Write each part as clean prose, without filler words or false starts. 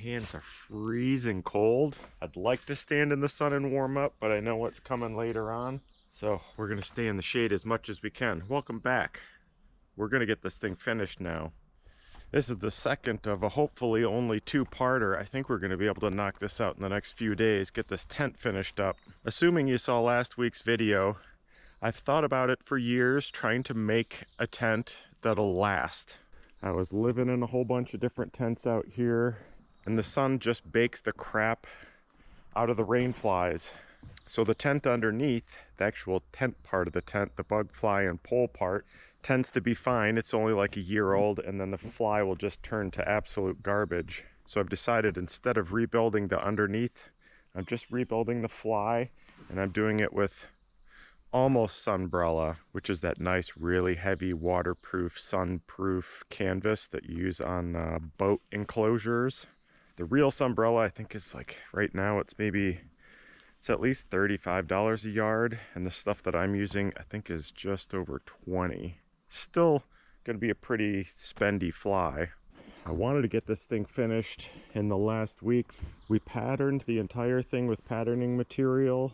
hands are freezing cold. I'd like to stand in the sun and warm up, but I know what's coming later on. So we're gonna stay in the shade as much as we can. Welcome back. We're gonna get this thing finished now. This is the second of a hopefully only two-parter. I think we're gonna be able to knock this out in the next few days, get this tent finished up. Assuming you saw last week's video, I've thought about it for years, trying to make a tent that'll last. I was living in a whole bunch of different tents out here, and the sun just bakes the crap out of the rainflies. So the tent underneath, the actual tent part of the tent, the bug fly and pole part, tends to be fine. It's only like a year old, and then the fly will just turn to absolute garbage. So I've decided instead of rebuilding the underneath, I'm just rebuilding the fly, and I'm doing it with almost Sunbrella, which is that nice, really heavy, waterproof, sunproof canvas that you use on boat enclosures. The real Sunbrella, I think, is like, right now, it's at least $35 a yard, and the stuff that I'm using, I think, is just over 20. Still gonna be a pretty spendy fly. I wanted to get this thing finished in the last week. We patterned the entire thing with patterning material.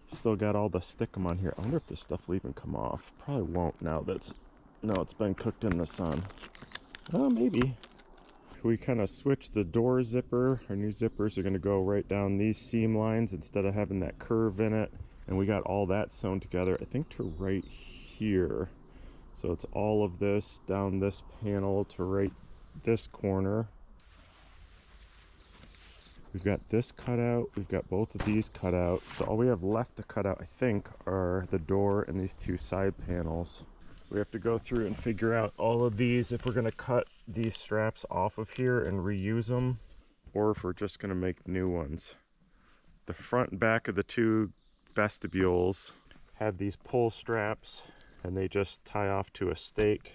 Still got all the stickum on here. I wonder if this stuff will even come off. Probably won't now that it's been cooked in the sun. Oh, maybe. We kind of switched the door zipper. Our new zippers are going to go right down these seam lines instead of having that curve in it. And we got all that sewn together, I think, to right here. So it's all of this down this panel to right this corner. We've got this cut out. We've got both of these cut out. So all we have left to cut out, I think, are the door and these two side panels. We have to go through and figure out all of these if we're going to cut these straps off of here and reuse them, or if we're just going to make new ones. The front and back of the two vestibules have these pull straps, and they just tie off to a stake.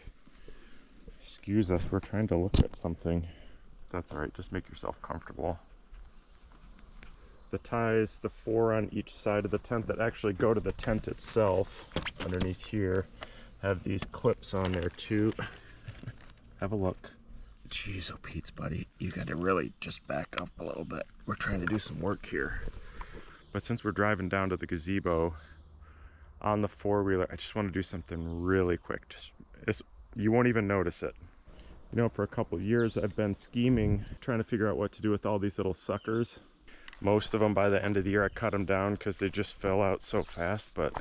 Excuse us, we're trying to look at something. That's all right, just make yourself comfortable. The ties, the four on each side of the tent that actually go to the tent itself, underneath here, have these clips on there too. Have a look. Jeez, oh Pete's buddy, you gotta really just back up a little bit. We're trying to do some work here. But since we're driving down to the gazebo on the four-wheeler, I just want to do something really quick. You won't even notice it. You know, for a couple years I've been scheming, trying to figure out what to do with all these little suckers. Most of them, by the end of the year, I cut them down because they just fell out so fast, but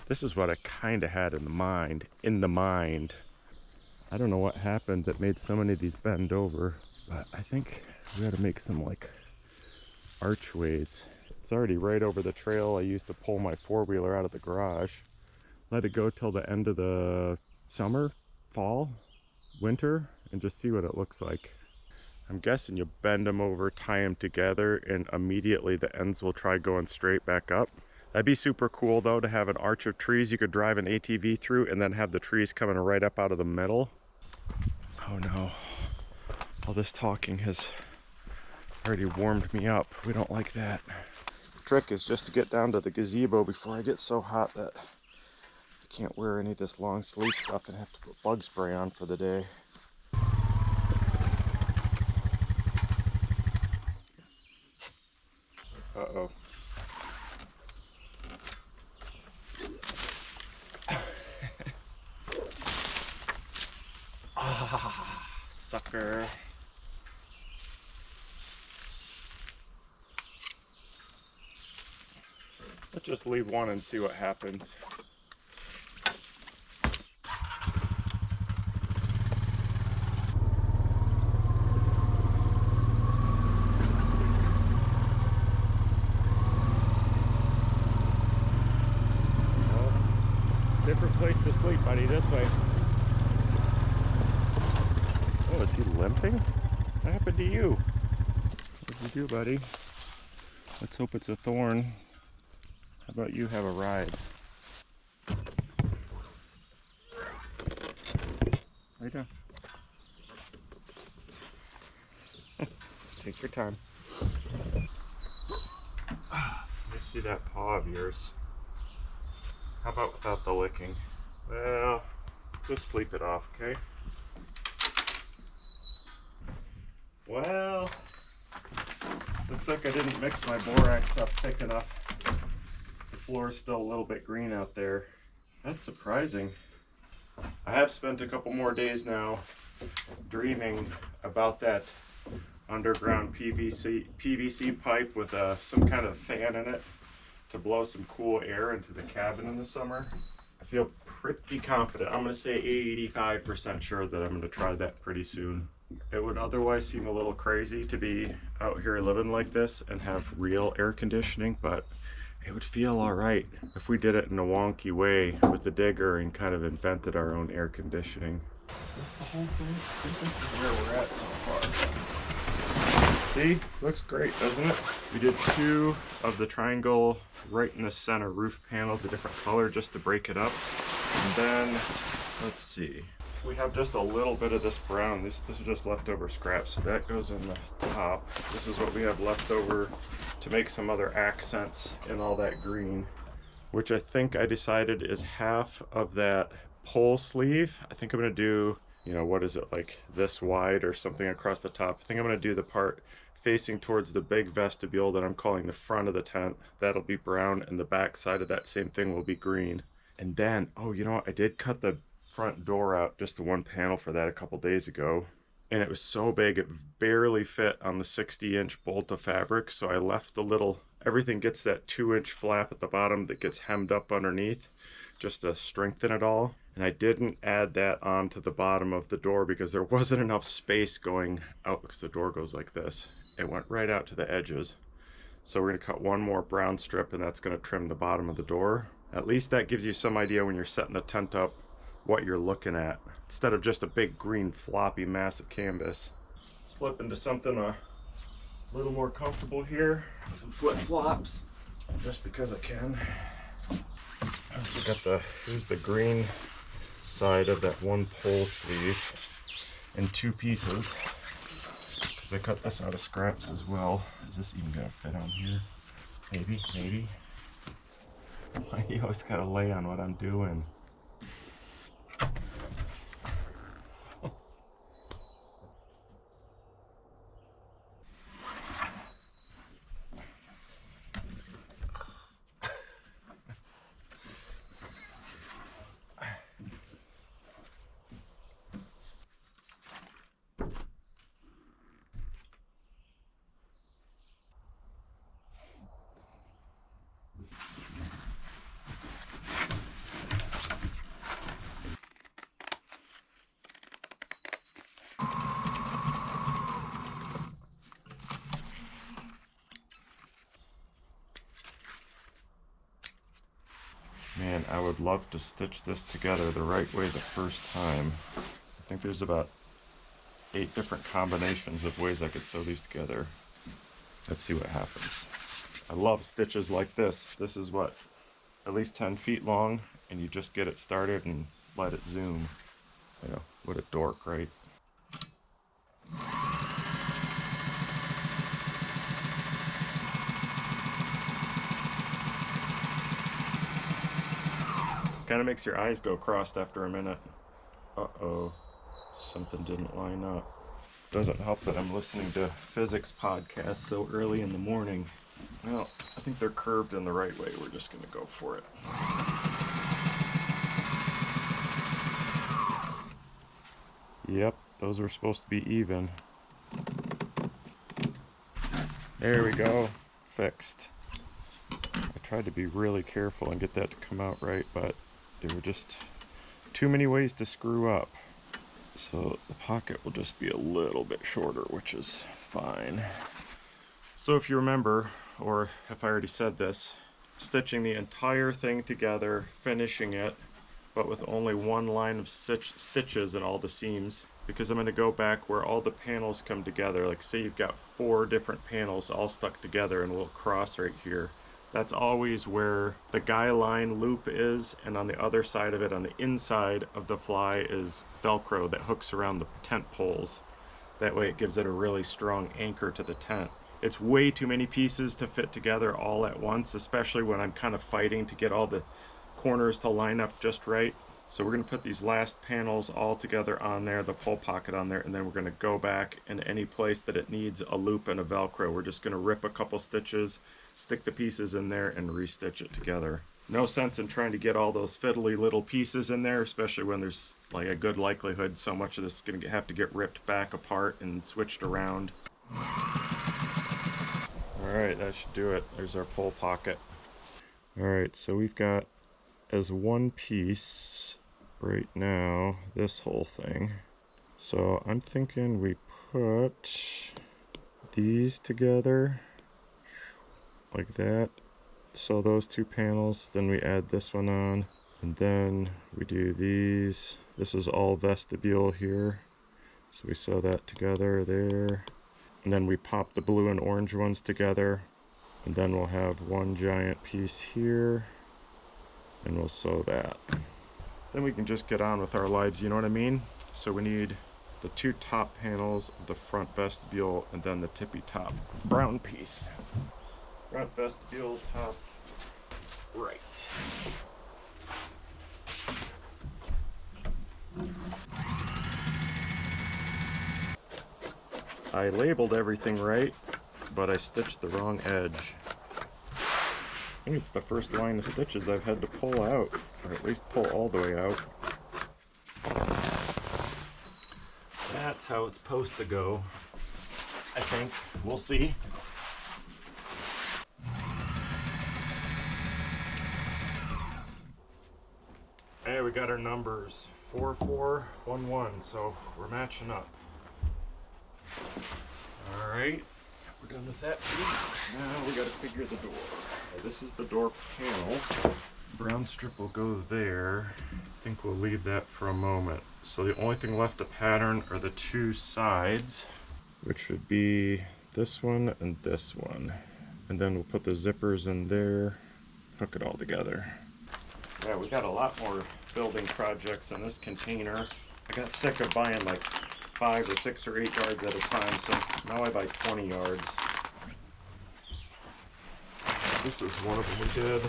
this is what I kind of had in the mind. I don't know what happened that made so many of these bend over, but I think we got to make some like archways. It's already right over the trail I used to pull my four-wheeler out of the garage. Let it go till the end of the summer, fall, winter, and just see what it looks like. I'm guessing you bend them over, tie them together, and immediately the ends will try going straight back up. That'd be super cool though, to have an arch of trees you could drive an ATV through and then have the trees coming right up out of the middle. Oh no, all this talking has already warmed me up. We don't like that. The trick is just to get down to the gazebo before I get so hot that I can't wear any of this long sleeve stuff and have to put bug spray on for the day. Uh-oh. Ah, sucker. Let's just leave one and see what happens. Different place to sleep, buddy, this way. Oh, is he limping? What happened to you? What did you do, buddy? Let's hope it's a thorn. How about you have a ride? Lay down. Take your time. Let me see that paw of yours. How about without the licking? Well, Just sleep it off, okay? Well, looks like I didn't mix my borax up thick enough. The floor is still a little bit green out there. That's surprising. I have spent a couple more days now dreaming about that underground PVC pipe with some kind of fan in it to blow some cool air into the cabin in the summer. I feel pretty confident. I'm going to say 85% sure that I'm going to try that pretty soon. It would otherwise seem a little crazy to be out here living like this and have real air conditioning, but it would feel all right if we did it in a wonky way with the digger and kind of invented our own air conditioning. Is this the whole thing? I think this is where we're at so far. See? Looks great, doesn't it? We did 2 of the triangle right in the center roof panels, a different color just to break it up. And then, let's see. We have just a little bit of this brown. This is just leftover scrap, so that goes in the top. This is what we have left over to make some other accents in all that green, which I think I decided is half of that pole sleeve. I think I'm gonna do, you know, what is it, like this wide or something across the top. I think I'm gonna do the part facing towards the big vestibule that I'm calling the front of the tent. That'll be brown, and the back side of that same thing will be green. And then, oh, you know what, I did cut the front door out, just the one panel for that a couple days ago, and it was so big it barely fit on the 60-inch bolt of fabric, so I left the little, everything gets that 2-inch flap at the bottom that gets hemmed up underneath just to strengthen it all. And I didn't add that onto the bottom of the door because there wasn't enough space going out, because the door goes like this. It went right out to the edges. So we're going to cut one more brown strip, and that's going to trim the bottom of the door. At least that gives you some idea when you're setting the tent up what you're looking at, instead of just a big green floppy mass of canvas. Slip into something a little more comfortable here. Some flip-flops, just because I can. I also got here's the green side of that one pole sleeve in 2 pieces, because I cut this out of scraps as well. Is this even gonna fit on here? Maybe. You always gotta lay on what I'm doing. Man, I would love to stitch this together the right way the first time. I think there's about 8 different combinations of ways I could sew these together. Let's see what happens. I love stitches like this. This is what, at least 10 feet long, and you just get it started and let it zoom. You know, what a dork, right? Kind of makes your eyes go crossed after a minute. Uh-oh, something didn't line up. Doesn't help that I'm listening to physics podcasts so early in the morning. Well, I think they're curved in the right way. We're just gonna go for it. Yep, those were supposed to be even. There we go, fixed. I tried to be really careful and get that to come out right, but there were just too many ways to screw up. So the pocket will just be a little bit shorter, which is fine. So if you remember, or if I already said this, stitching the entire thing together, finishing it, but with only one line of stitches in all the seams, because I'm going to go back where all the panels come together. Like say you've got 4 different panels all stuck together and a little cross right here. That's always where the guy line loop is, and on the other side of it, on the inside of the fly, is Velcro that hooks around the tent poles. That way it gives it a really strong anchor to the tent. It's way too many pieces to fit together all at once, especially when I'm kind of fighting to get all the corners to line up just right. So we're going to put these last panels all together on there, the pull pocket on there, and then we're going to go back in any place that it needs a loop and a Velcro. We're just going to rip a couple stitches, stick the pieces in there, and restitch it together. No sense in trying to get all those fiddly little pieces in there, especially when there's like a good likelihood so much of this is going to have to get ripped back apart and switched around. Alright, that should do it. There's our pull pocket. Alright, so we've got as one piece right now this whole thing. So I'm thinking we put these together like that. So those two panels, then we add this one on, and then we do these. This is all vestibule here. So we sew that together there. And then we pop the blue and orange ones together. And then we'll have one giant piece here. And we'll sew that. Then we can just get on with our lives, you know what I mean? So we need the two top panels of the front vestibule and then the tippy top brown piece. Front vestibule, top right. I labeled everything right, but I stitched the wrong edge. I think it's the first line of stitches I've had to pull out, or at least pull all the way out. That's how it's supposed to go, I think. We'll see. Hey, we got our numbers 4411, so we're matching up. Alright, we're done with that piece. Now we gotta figure the door. This is the door panel. Brown strip will go there. I think we'll leave that for a moment. So the only thing left to pattern are the two sides, which would be this one and this one. And then we'll put the zippers in there, hook it all together. Yeah, we got a lot more building projects in this container. I got sick of buying like 5 or 6 or 8 yards at a time, so now I buy 20 yards. This is one of them we did.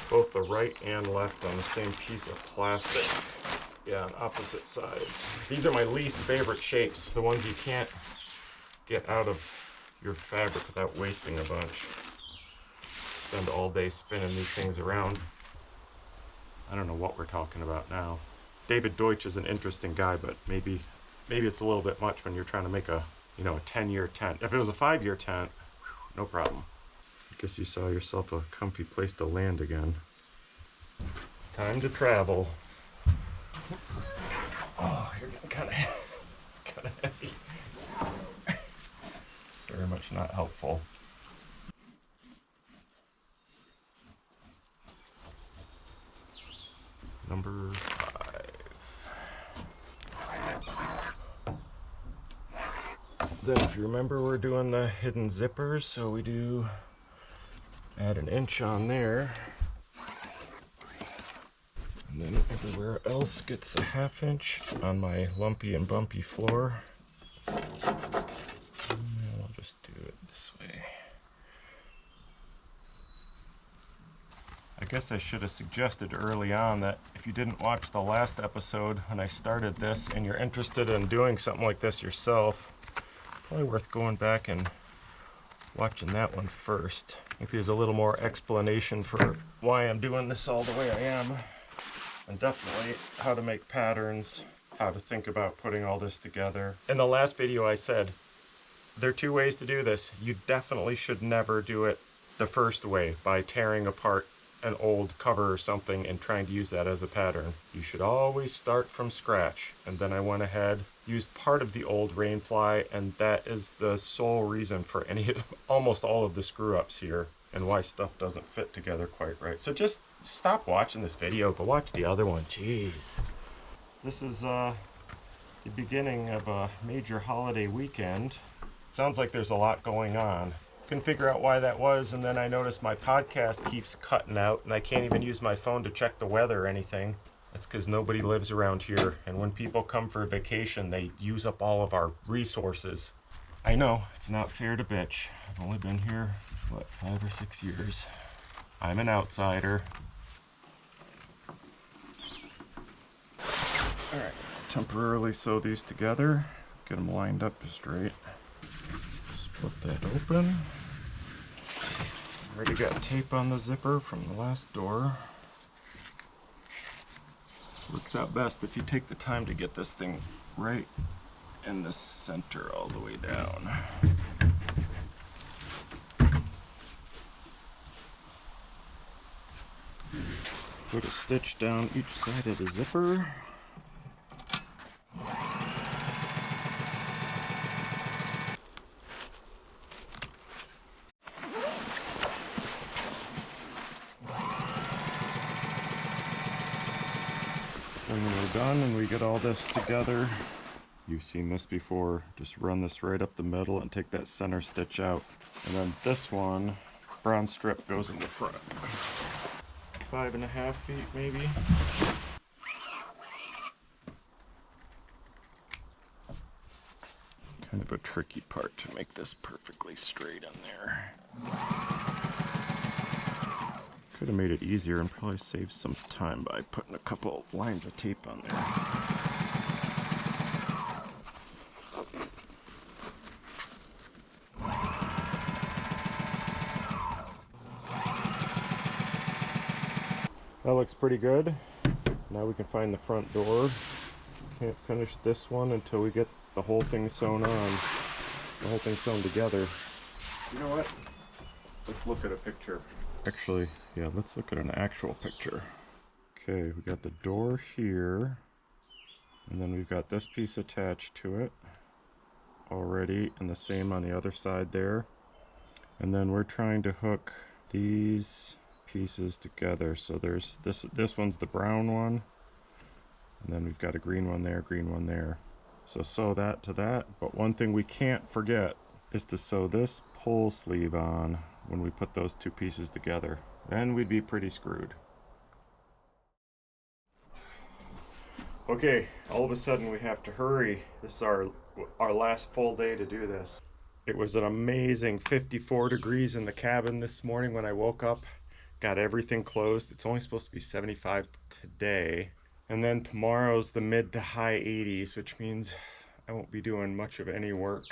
Both the right and left on the same piece of plastic. Yeah, on opposite sides. These are my least favorite shapes, the ones you can't get out of your fabric without wasting a bunch. Spend all day spinning these things around. I don't know what we're talking about now. David Deutsch is an interesting guy, but maybe it's a little bit much when you're trying to make a, you know, a 10-year tent. If it was a 5-year tent, no problem. I guess you saw yourself a comfy place to land again. It's time to travel. Oh, you're getting kind of heavy. It's very much not helpful. Number 5. Then if you remember, we're doing the hidden zippers, so we do add an inch on there. And then everywhere else gets a 1/2 inch on my lumpy and bumpy floor. And I'll just do it this way. I guess I should have suggested early on that if you didn't watch the last episode when I started this and you're interested in doing something like this yourself, probably worth going back and watching that one first. I think there's a little more explanation for why I'm doing this all the way I am, and definitely how to make patterns, how to think about putting all this together. In the last video I said there are 2 ways to do this. You definitely should never do it the first way, by tearing apart an old cover or something and trying to use that as a pattern. You should always start from scratch. And then I went ahead, used part of the old rainfly, and that is the sole reason for almost all of the screw ups here and why stuff doesn't fit together quite right. So just stop watching this video, but watch the other one. Jeez. This is the beginning of a major holiday weekend. It sounds like there's a lot going on. Couldn't figure out why that was, and then I noticed my podcast keeps cutting out and I can't even use my phone to check the weather or anything. That's because nobody lives around here, and when people come for vacation they use up all of our resources. I know, it's not fair to bitch. I've only been here, what, 5 or 6 years. I'm an outsider. Alright, temporarily sew these together, get them lined up just right. Split that open. Already got tape on the zipper from the last door. Works out best if you take the time to get this thing right in the center all the way down. Put a stitch down each side of the zipper. And when we're done and we get all this together, you've seen this before, just run this right up the middle and take that center stitch out. And then this one, brown strip, goes in the front. 5.5 feet maybe. Kind of a tricky part to make this perfectly straight in there. Could have made it easier and probably saved some time by putting a couple lines of tape on there. That looks pretty good. Now we can find the front door. Can't finish this one until we get the whole thing sewn on. The whole thing sewn together. You know what? Let's look at a picture. Actually, yeah, let's look at an actual picture. Okay, we got the door here. And then we've got this piece attached to it already, and the same on the other side there. And then we're trying to hook these pieces together. So there's this one's the brown one, and then we've got a green one there. So sew that to that. But one thing we can't forget is to sew this pull sleeve on when we put those two pieces together. Then we'd be pretty screwed. Okay, all of a sudden we have to hurry. This is our last full day to do this. It was an amazing 54 degrees in the cabin this morning when I woke up. Got everything closed. It's only supposed to be 75 today. And then tomorrow's the mid to high 80s, which means I won't be doing much of any work.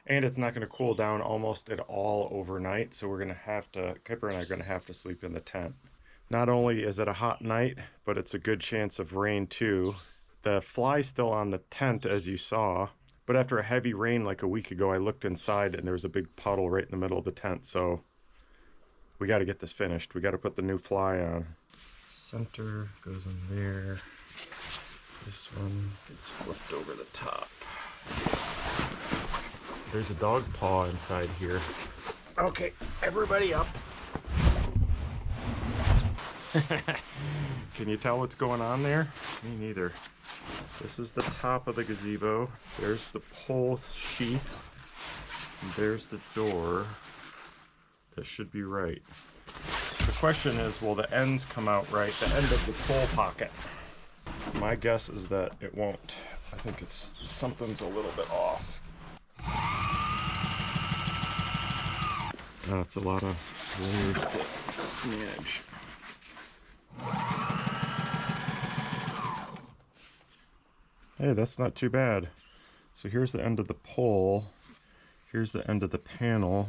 And it's not going to cool down almost at all overnight, so we're going to have to, Kipper and I are going to have to sleep in the tent. Not only is it a hot night, but it's a good chance of rain too. The fly's still on the tent, as you saw, but after a heavy rain like a week ago, I looked inside and there was a big puddle right in the middle of the tent, so we got to get this finished. We got to put the new fly on. Center goes in there. This one gets flipped over the top. There's a dog paw inside here. Okay, everybody up. Can you tell what's going on there? Me neither. This is the top of the gazebo. There's the pole sheath. And there's the door. That should be right. The question is, will the ends come out right? The end of the pole pocket. My guess is that it won't. I think something's a little bit off. That's a lot of layers to manage. Hey, that's not too bad. So here's the end of the pole. Here's the end of the panel.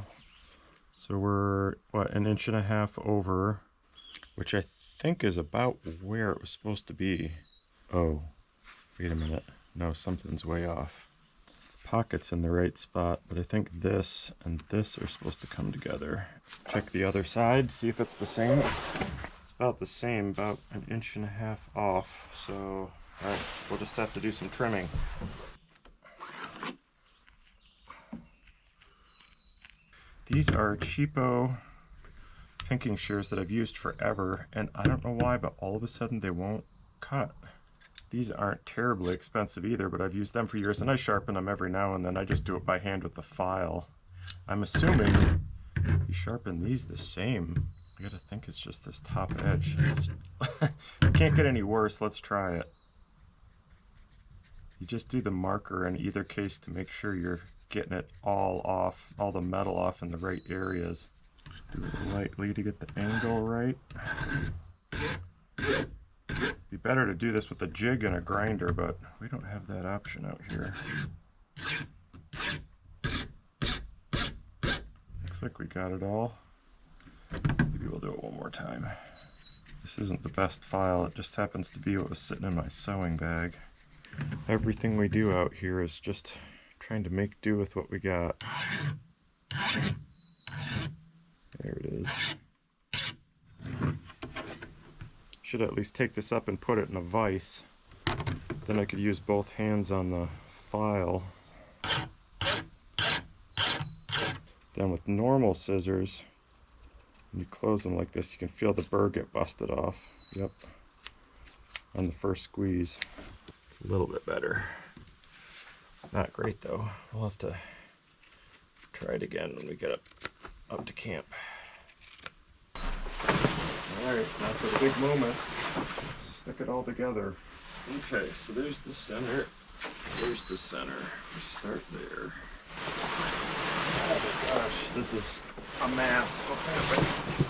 So we're, what, 1.5 inches over, which I think is about where it was supposed to be. Oh, wait a minute. No, something's way off. Pocket's in the right spot, but I think this and this are supposed to come together. Check the other side, see if it's the same. It's about the same, about 1.5 inches off. So, all right, we'll just have to do some trimming. These are cheapo pinking shears that I've used forever, and I don't know why, but all of a sudden they won't cut. These aren't terribly expensive either, but I've used them for years, and I sharpen them every now and then. I just do it by hand with the file. I'm assuming you sharpen these the same. I gotta think it's just this top edge. It can't get any worse. Let's try it. You just do the marker in either case to make sure you're getting it all off, all the metal off in the right areas. Just do it lightly to get the angle right. Be better to do this with a jig and a grinder, but we don't have that option out here. Looks like we got it all. Maybe we'll do it one more time. This isn't the best file, it just happens to be what was sitting in my sewing bag. Everything we do out here is just trying to make do with what we got. There it is. Should at least take this up and put it in a vise. Then I could use both hands on the file. Then with normal scissors, when you close them like this, you can feel the burr get busted off. Yep. On the first squeeze. It's a little bit better. Not great though. We'll have to try it again when we get up to camp. Alright, now for the big moment. Stick it all together. Okay, so there's the center. There's the center. We start there. Oh my gosh, this is a mass of fabric.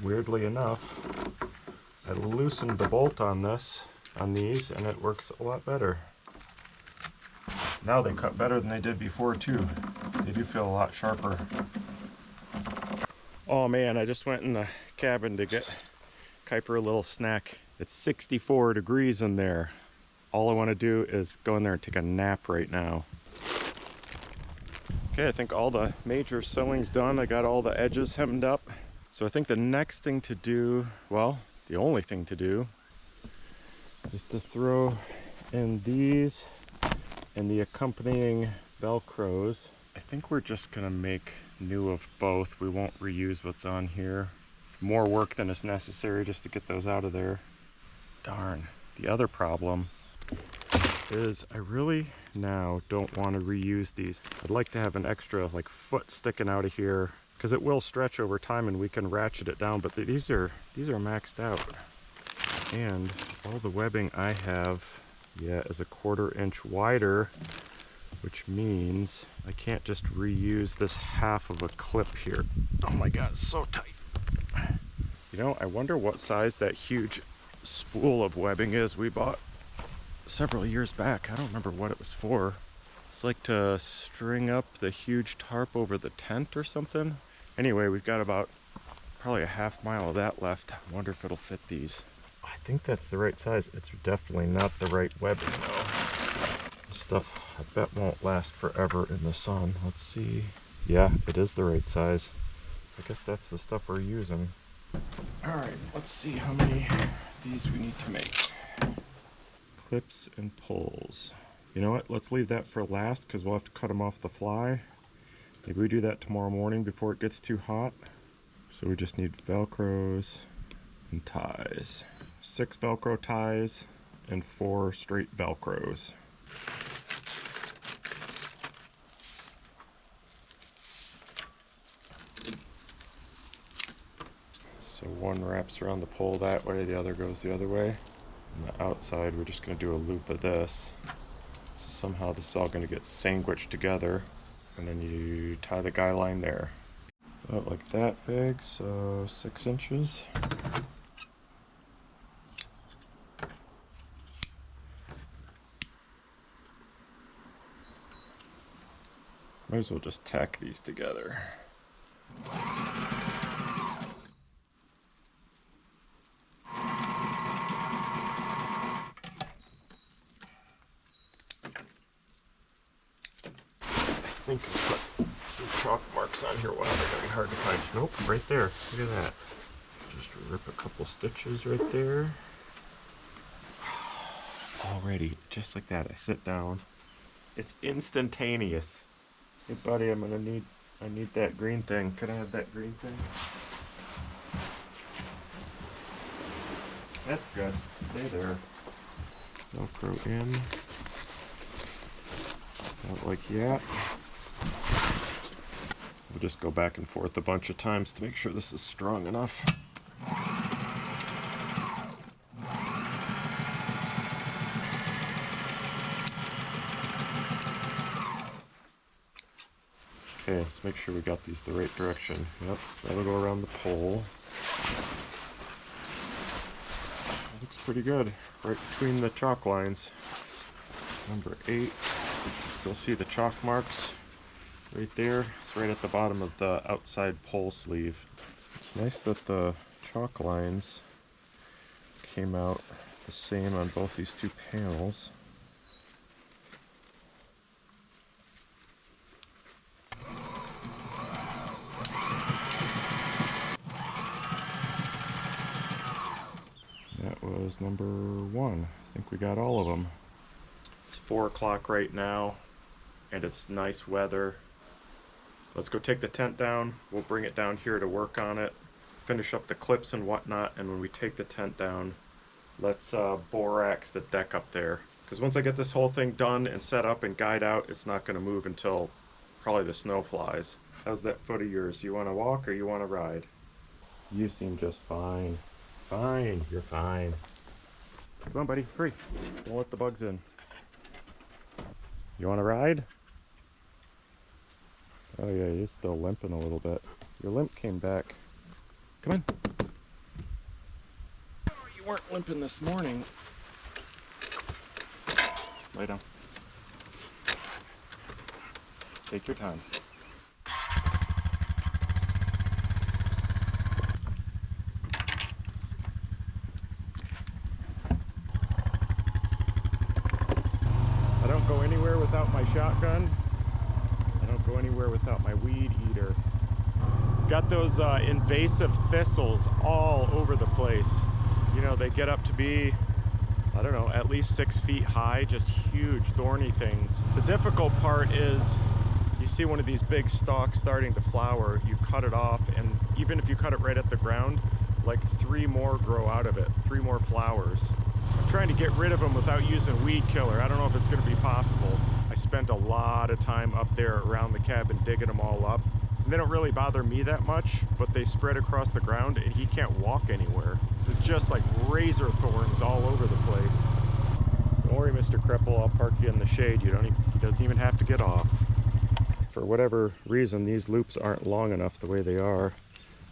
Weirdly enough, I loosened the bolt on these, and it works a lot better. Now they cut better than they did before too. They do feel a lot sharper. Oh man, I just went in the cabin to get Kuiper a little snack. It's 64 degrees in there. All I want to do is go in there and take a nap right now. Okay, I think all the major sewing's done. I got all the edges hemmed up. So I think the next thing to do, well, the only thing to do, is to throw in these and the accompanying Velcros. I think we're just gonna make new of both. We won't reuse what's on here. More work than is necessary just to get those out of there. Darn. The other problem is I really now don't want to reuse these. I'd like to have an extra like foot sticking out of here, because it will stretch over time and we can ratchet it down, but these are maxed out. And all the webbing I have, yeah, is a 1/4 inch wider, which means I can't just reuse this half of a clip here. Oh my god, it's so tight. You know, I wonder what size that huge spool of webbing is we bought several years back. I don't remember what it was for. It's like to string up the huge tarp over the tent or something. Anyway, we've got about probably a half mile of that left. I wonder if it'll fit these. I think that's the right size. It's definitely not the right webbing though. This stuff I bet won't last forever in the sun. Let's see. Yeah, it is the right size. I guess that's the stuff we're using. All right, let's see how many of these we need to make. Clips and pulls. You know what? Let's leave that for last because we'll have to cut them off the fly. Maybe we do that tomorrow morning before it gets too hot. So we just need Velcros and ties. 6 Velcro ties and 4 straight Velcros. So one wraps around the pole that way, the other goes the other way. On the outside, we're just going to do a loop of this. So somehow this is all going to get sandwiched together. And then you tie the guy line there. About like that big, so 6 inches. Might as well just tack these together. I think I put some chalk marks on here. Wow, they're gonna be hard to find. Nope, right there. Look at that. Just rip a couple stitches right there. Already, just like that, I sit down. It's instantaneous. Hey buddy, I need that green thing. Can I have that green thing? That's good. Stay there. Velcro in. About like that. We'll just go back and forth a bunch of times to make sure this is strong enough. Okay, let's make sure we got these the right direction. Yep, that'll go around the pole. That looks pretty good, right between the chalk lines. Number 8, you can still see the chalk marks right there. It's right at the bottom of the outside pole sleeve. It's nice that the chalk lines came out the same on both these two panels. That was number 1. I think we got all of them. It's 4 o'clock right now, and it's nice weather. Let's go take the tent down. We'll bring it down here to work on it, finish up the clips and whatnot, and when we take the tent down, let's borax the deck up there. Because once I get this whole thing done and set up and guide out, it's not going to move until probably the snow flies. How's that foot of yours? You want to walk or you want to ride? You seem just fine. Fine, you're fine. Come on, buddy, hurry. Don't let the bugs in. You want to ride? Oh yeah, he's still limping a little bit. Your limp came back. Come on. Oh, you weren't limping this morning. Lay down. Take your time. I don't go anywhere without my shotgun. I don't go anywhere without my weed eater. Got those invasive thistles all over the place. You know, they get up to be, I don't know, at least 6 feet high, just huge thorny things. The difficult part is you see one of these big stalks starting to flower, you cut it off, and even if you cut it right at the ground, like 3 more grow out of it, 3 more flowers. I'm trying to get rid of them without using weed killer. I don't know if it's going to be possible. I spent a lot of time up there around the cabin digging them all up. And they don't really bother me that much, but they spread across the ground and he can't walk anywhere. It's just like razor thorns all over the place. Don't worry, Mr. Cripple, I'll park you in the shade. He doesn't even have to get off. For whatever reason, these loops aren't long enough the way they are.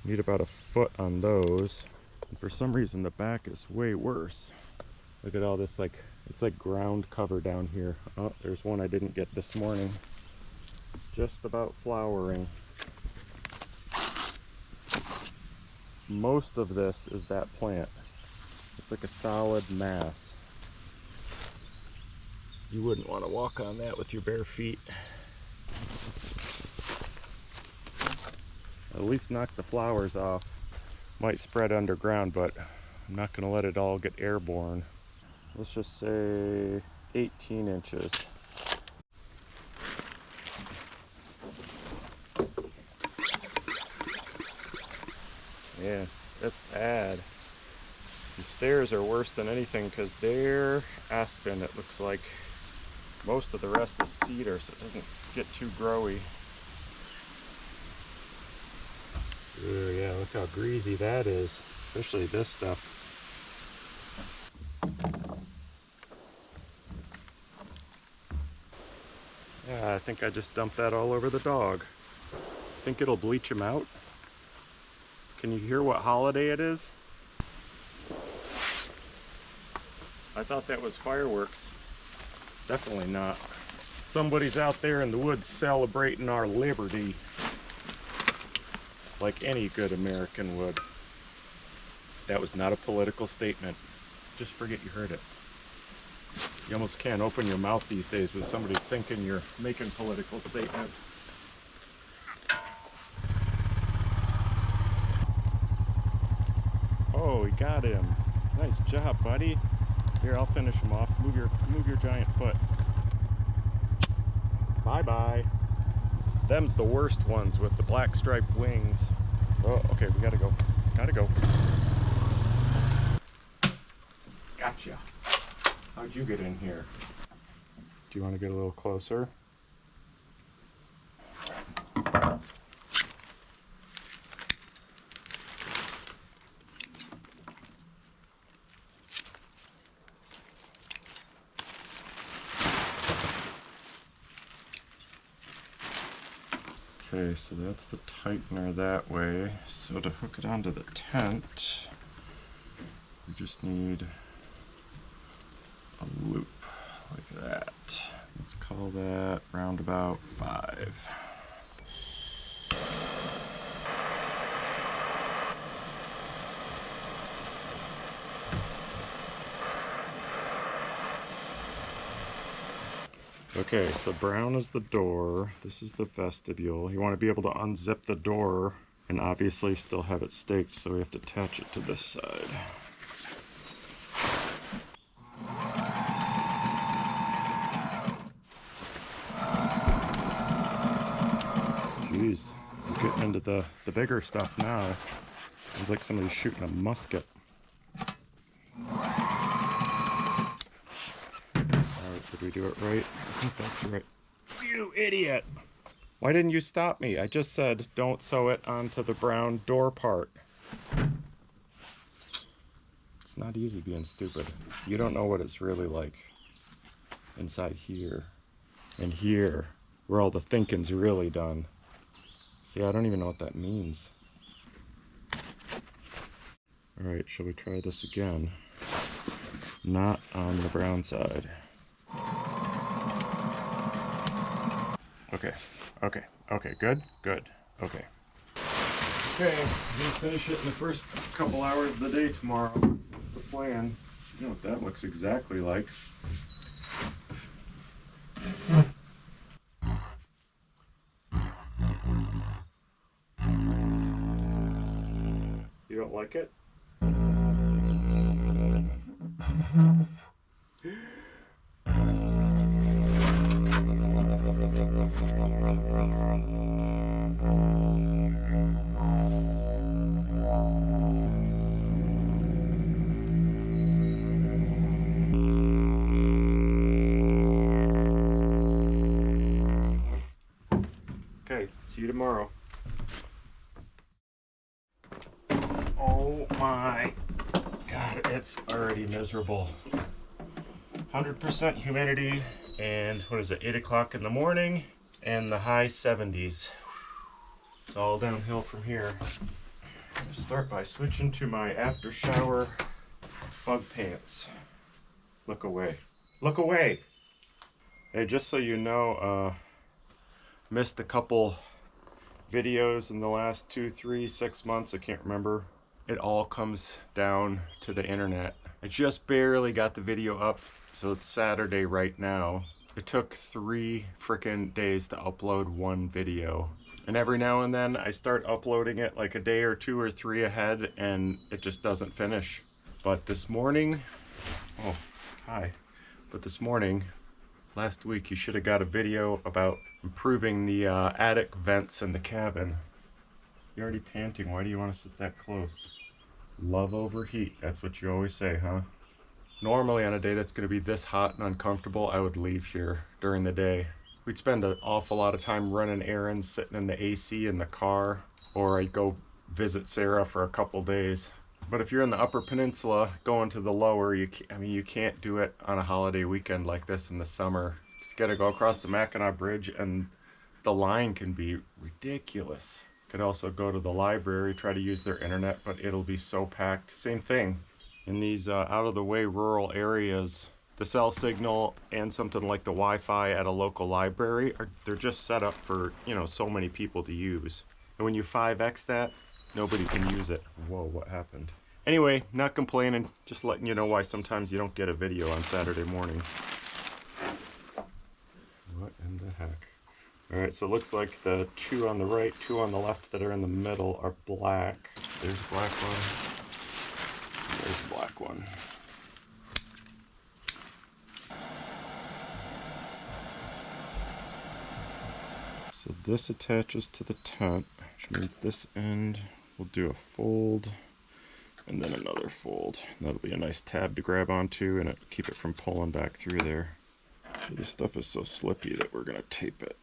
Need about 1 foot on those. And for some reason, the back is way worse. Look at all this, like, it's like ground cover down here. Oh, there's one I didn't get this morning. Just about flowering. Most of this is that plant. It's like a solid mass. You wouldn't want to walk on that with your bare feet. At least knock the flowers off. Might spread underground, but I'm not going to let it all get airborne. Let's just say 18 inches. Yeah, that's bad. The stairs are worse than anything because they're aspen. It looks like most of the rest is cedar, so it doesn't get too growy. Ooh, yeah, look how greasy that is, especially this stuff. Yeah, I think I just dumped that all over the dog. Think it'll bleach him out? Can you hear what holiday it is? I thought that was fireworks. Definitely not. Somebody's out there in the woods celebrating our liberty. Like any good American would. That was not a political statement. Just forget you heard it. You almost can't open your mouth these days with somebody thinking you're making political statements. Oh, we got him. Nice job, buddy. Here, I'll finish him off. Move your giant foot. Bye-bye. Them's the worst ones with the black striped wings. Oh, okay, we gotta go. Gotta go. Gotcha. How'd you get in here? Do you want to get a little closer? Okay, so that's the tightener that way. So to hook it onto the tent, we just need a loop like that. Let's call that roundabout 5. Okay, so brown is the door. This is the vestibule. You want to be able to unzip the door and obviously still have it staked, so we have to attach it to this side. Jeez, we're getting into the bigger stuff now. It's like somebody's shooting a musket. Did we do it right? I think that's right. You idiot! Why didn't you stop me? I just said don't sew it onto the brown door part. It's not easy being stupid. You don't know what it's really like inside here. And here, where all the thinking's really done. See, I don't even know what that means. Alright, shall we try this again? Not on the brown side. Okay, good, okay. Okay, I'm gonna finish it in the first couple hours of the day tomorrow. That's the plan. You know what that looks exactly like. You don't like it? Okay, see you tomorrow. Oh my God, it's already miserable. 100% humidity, and what is it, 8 o'clock in the morning, and the high 70s. It's all downhill from here. I'm gonna start by switching to my after shower bug pants. Look away. Look away! Hey, just so you know, missed a couple videos in the last 2, 3, 6 months, I can't remember. It all comes down to the internet. I just barely got the video up, so it's Saturday right now. It took 3 frickin' days to upload one video. And every now and then I start uploading it like a day or 2 or 3 ahead and it just doesn't finish. But this morning, oh, hi. But this morning, last week, you should have got a video about improving the attic vents in the cabin. You're already panting. Why do you want to sit that close? Love over heat. That's what you always say, huh? Normally on a day that's going to be this hot and uncomfortable, I would leave here during the day. We'd spend an awful lot of time running errands, sitting in the AC in the car, or I'd go visit Sarah for a couple days. But if you're in the Upper Peninsula going to the lower, you can't do it on a holiday weekend like this in the summer. You just got to go across the Mackinac Bridge and the line can be ridiculous. Could also go to the library, try to use their internet, but it'll be so packed. Same thing. In these out-of-the-way rural areas, the cell signal and something like the Wi-Fi at a local library, they're just set up for, you know, so many people to use. And when you 5x that, nobody can use it. Whoa, what happened? Anyway, not complaining, just letting you know why sometimes you don't get a video on Saturday morning. What in the heck? Alright, so it looks like the 2 on the right, 2 on the left that are in the middle are black. There's a black one. There's a black one. So this attaches to the tent, which means this end will do a fold and then another fold. That'll be a nice tab to grab onto and keep it from pulling back through there. So this stuff is so slippy that we're going to tape it.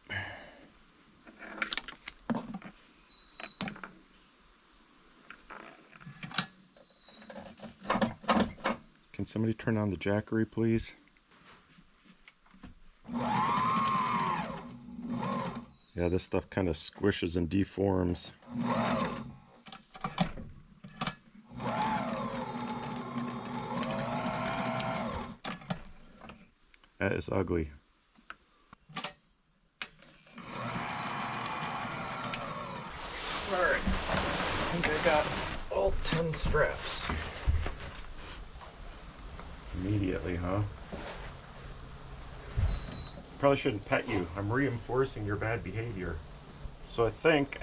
Can somebody turn on the jackery, please? Yeah, this stuff kind of squishes and deforms. That is ugly. Alright, I think I got all 10 straps. Immediately, huh? Probably shouldn't pet you. I'm reinforcing your bad behavior. So I think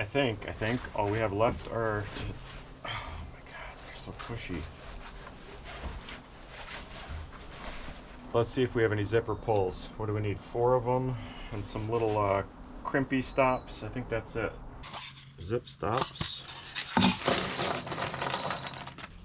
all we have left are... Oh my god, they're so pushy. Let's see if we have any zipper pulls. What do we need? 4 of them and some little crimpy stops. I think that's it. Zip stops.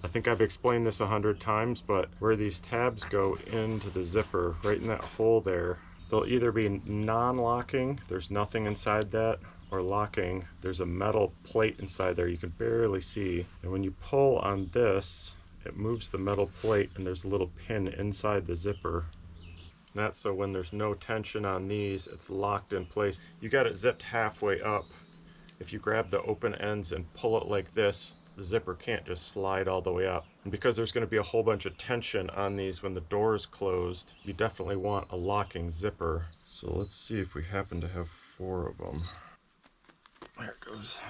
I think I've explained this 100 times, but where these tabs go into the zipper, right in that hole there, they'll either be non-locking, there's nothing inside that, or locking, there's a metal plate inside there you can barely see. And when you pull on this, it moves the metal plate and there's a little pin inside the zipper. And that's so when there's no tension on these, it's locked in place. You got it zipped halfway up. If you grab the open ends and pull it like this, the zipper can't just slide all the way up. And because there's going to be a whole bunch of tension on these when the door is closed, you definitely want a locking zipper. So let's see if we happen to have 4 of them. There it goes.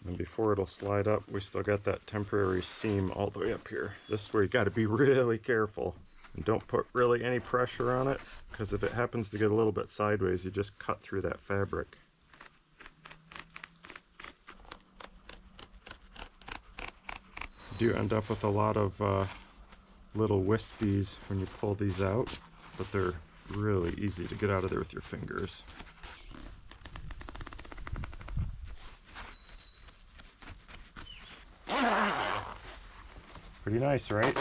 And before it'll slide up, we still got that temporary seam all the way up here. This is where you got to be really careful. And don't put really any pressure on it, because if it happens to get a little bit sideways, you just cut through that fabric. You do end up with a lot of little wispies when you pull these out, but they're really easy to get out of there with your fingers. Pretty nice, right?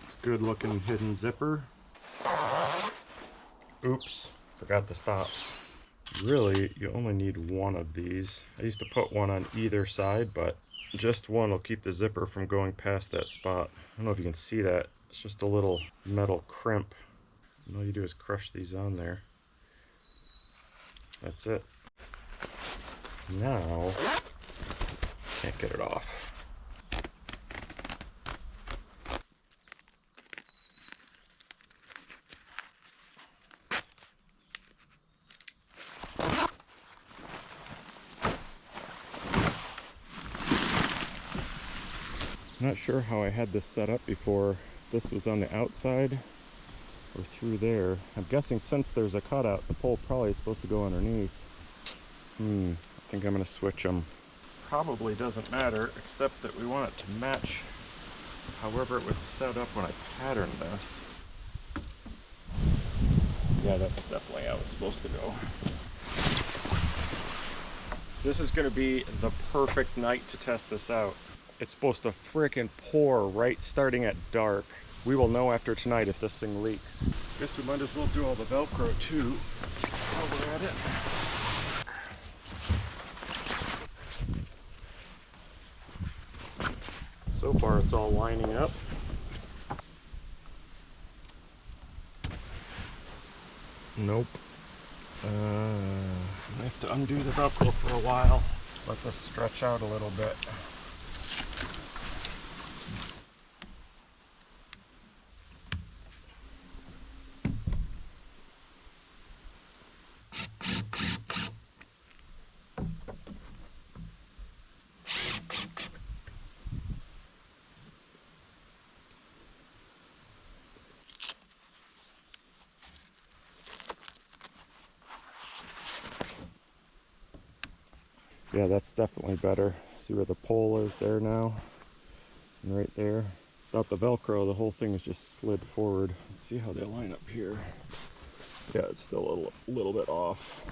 It's a good looking hidden zipper. Oops, forgot the stops. Really, you only need 1 of these. I used to put 1 on either side, but just 1 will keep the zipper from going past that spot. I don't know if you can see that. It's just a little metal crimp. And all you do is crush these on there. That's it. Now, can't get it off. Not sure how I had this set up before. If this was on the outside or through there. I'm guessing since there's a cutout, the pole probably is supposed to go underneath. I think I'm gonna switch them. Probably doesn't matter, except that we want it to match however it was set up when I patterned this. Yeah, that's definitely how it's supposed to go. This is gonna be the perfect night to test this out. It's supposed to frickin' pour right starting at dark. We will know after tonight if this thing leaks. Guess we might as well do all the Velcro too while we're at it. So far it's all lining up. Nope. I have to undo the Velcro for a while. Let this stretch out a little bit. Yeah, that's definitely better. See where the pole is there now? And right there. Without the Velcro, the whole thing is just slid forward. Let's see how they line up here. Yeah, it's still a little bit off.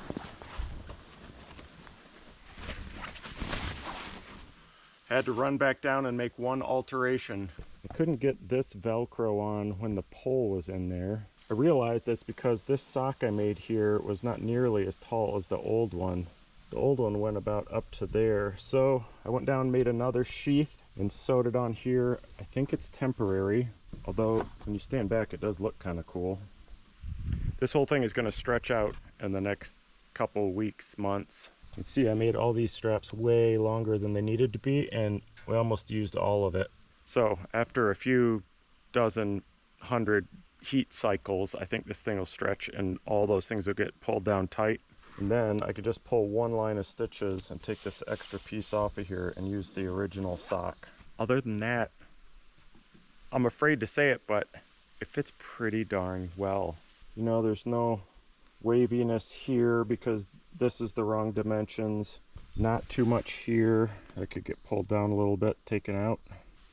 Had to run back down and make one alteration. I couldn't get this Velcro on when the pole was in there. I realized that's because this sock I made here was not nearly as tall as the old one. The old one went about up to there. So I went down and made another sheath and sewed it on here. I think it's temporary, although when you stand back it does look kind of cool. This whole thing is going to stretch out in the next couple weeks, months. You can see I made all these straps way longer than they needed to be, and we almost used all of it. So after a few dozen, 100 heat cycles, I think this thing will stretch and all those things will get pulled down tight. And then I could just pull one line of stitches and take this extra piece off of here and use the original sock. Other than that, I'm afraid to say it, but it fits pretty darn well. You know, there's no waviness here because this is the wrong dimensions. Not too much here. I could get pulled down a little bit, taken out.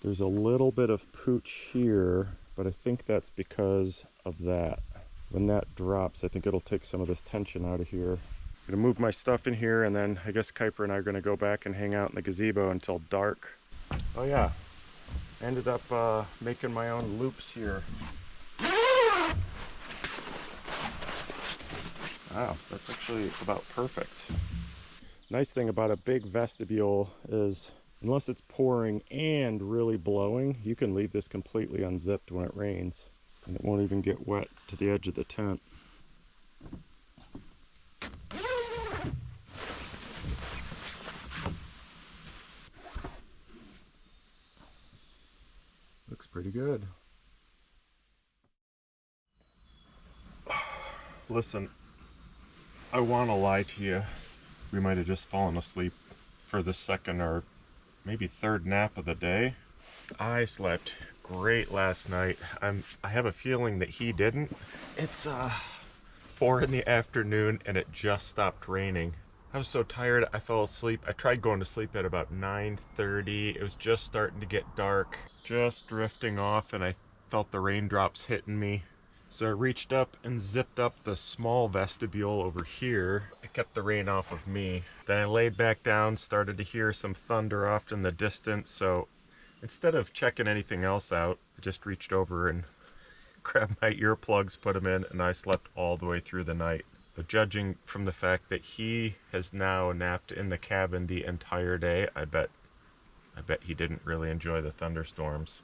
There's a little bit of pooch here, but I think that's because of that. When that drops, I think it'll take some of this tension out of here. I'm gonna move my stuff in here, and then I guess Kuiper and I are gonna go back and hang out in the gazebo until dark. Oh yeah, I ended up making my own loops here. Wow, that's actually about perfect. Nice thing about a big vestibule is, unless it's pouring and really blowing, you can leave this completely unzipped when it rains, and it won't even get wet to the edge of the tent. Looks pretty good. Listen, I want to lie to you. We might have just fallen asleep for the second or maybe third nap of the day. I slept great last night. I have a feeling that he didn't. It's 4 in the afternoon and it just stopped raining. I was so tired I fell asleep. I tried going to sleep at about 9:30. It was just starting to get dark, just drifting off, and I felt the raindrops hitting me. So I reached up and zipped up the small vestibule over here. It kept the rain off of me. Then I laid back down, started to hear some thunder off in the distance, so instead of checking anything else out, I just reached over and grabbed my earplugs, put them in, and I slept all the way through the night. But judging from the fact that he has now napped in the cabin the entire day, I bet he didn't really enjoy the thunderstorms.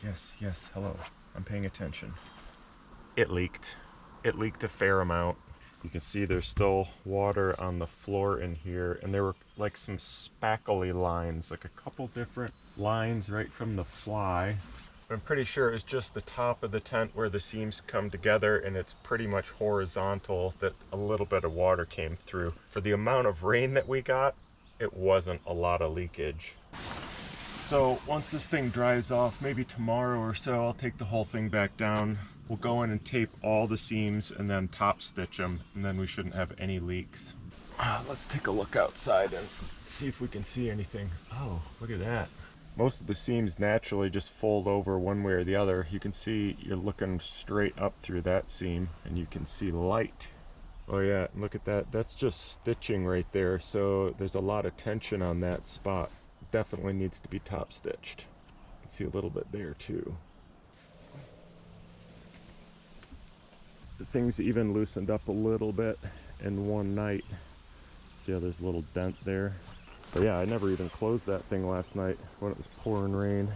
Yes, hello. I'm paying attention. It leaked. It leaked a fair amount. You can see there's still water on the floor in here, and there were like some spackly lines, like a couple different lines right from the fly. I'm pretty sure it's just the top of the tent where the seams come together, and it's pretty much horizontal that a little bit of water came through. For the amount of rain that we got, it wasn't a lot of leakage. So once this thing dries off, maybe tomorrow or so, I'll take the whole thing back down. We'll go in and tape all the seams and then top stitch them, and then we shouldn't have any leaks. Let's take a look outside and see if we can see anything. Oh, look at that. Most of the seams naturally just fold over one way or the other. You can see you're looking straight up through that seam and you can see light. Oh yeah, look at that. That's just stitching right there. So there's a lot of tension on that spot. Definitely needs to be top stitched. You can see a little bit there too. The thing's even loosened up a little bit in one night. See how there's a little dent there? But yeah, I never even closed that thing last night when it was pouring rain.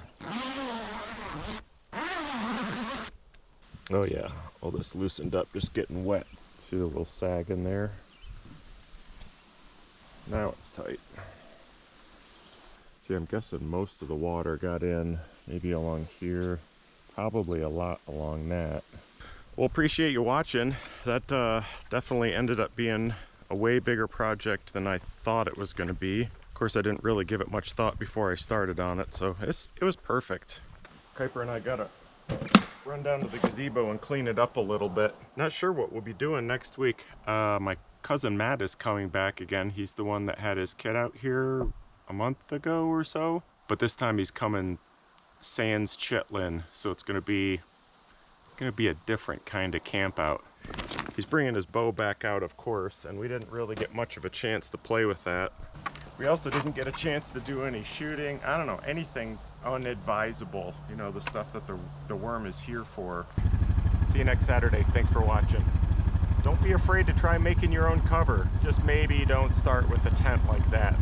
Oh yeah, all this loosened up, just getting wet. See the little sag in there? Now it's tight. See, I'm guessing most of the water got in, maybe along here, probably a lot along that. Well, appreciate you watching. That definitely ended up being a way bigger project than I thought it was going to be. Of course, I didn't really give it much thought before I started on it, so it was perfect. Kuiper and I gotta run down to the gazebo and clean it up a little bit. Not sure what we'll be doing next week. My cousin Matt is coming back again. He's the one that had his kid out here a month ago or so, but this time he's coming sans chitlin, so it's gonna be a different kind of camp out. He's bringing his bow back out, of course, and we didn't really get much of a chance to play with that. We also didn't get a chance to do any shooting. I don't know, anything unadvisable, you know, the stuff that the worm is here for. See you next Saturday. Thanks for watching. Don't be afraid to try making your own cover. Just maybe don't start with a tent like that.